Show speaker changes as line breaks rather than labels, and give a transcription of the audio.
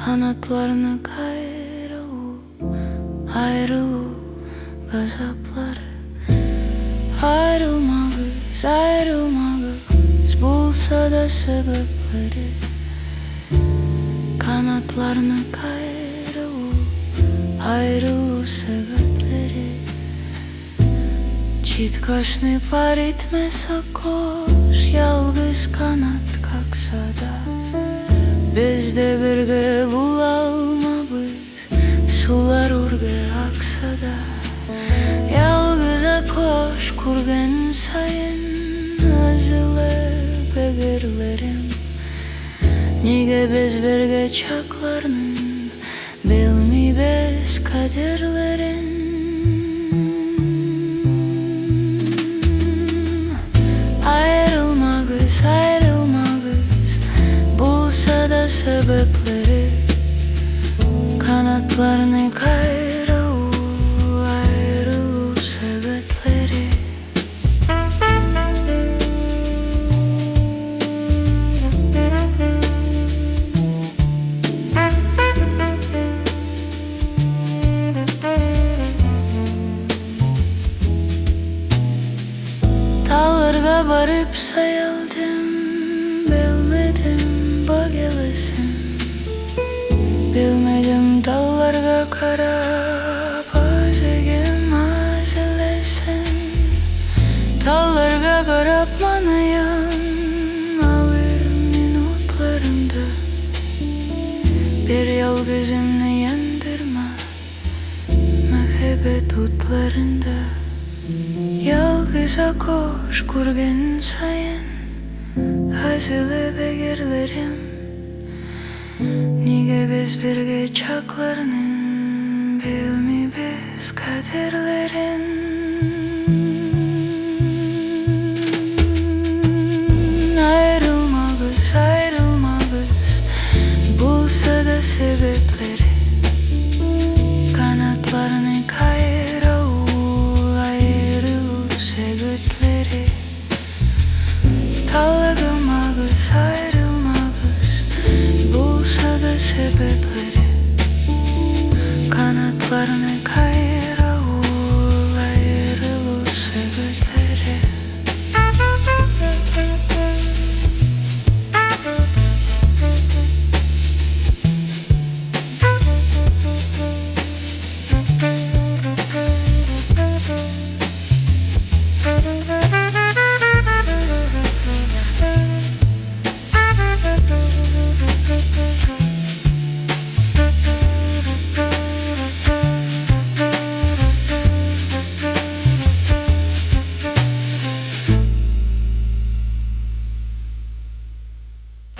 Kanatlarını kayra ayrılık gazapları. Ayrılmagız, ayrılmagız bulsa da sebepleri. Kanatlarını kayra ayrılık sebepleri. Çit kaşını par etmese koş, yalgız kanat kalksa da. Biz de birge bulalmabız, sular urge aksa da. Yalgıza koş kurgen sayın, azılıp egerlerim. Nige biz birge çaklarının, bilmi biz kaderlerin. Ayrılmagız, ayrılmagız bulsa da sebepleri. Kanatlarını kayra ayrılık sebepleri. Dağlarga barıp sayaldım, bilmedim bagelesin. Bilmedim dallarga karab azegim azelesin. Dallarga karab manayan ağır minutlarımda. Bir yalgızımını yendirme mehabbet utlarında. Yalgıza koş kurgen sayın, hazılı begirlerim. Nige biz birge çaklarının, bilmi biz kaderlerin. Ayrılmagız, ayrılmagız bulsa da sebepleri. Kanatlarını kayra ayrılık segütleri. Talagımagız, ayrılmagız bulsa da sebepleri. Kanatlarını kayra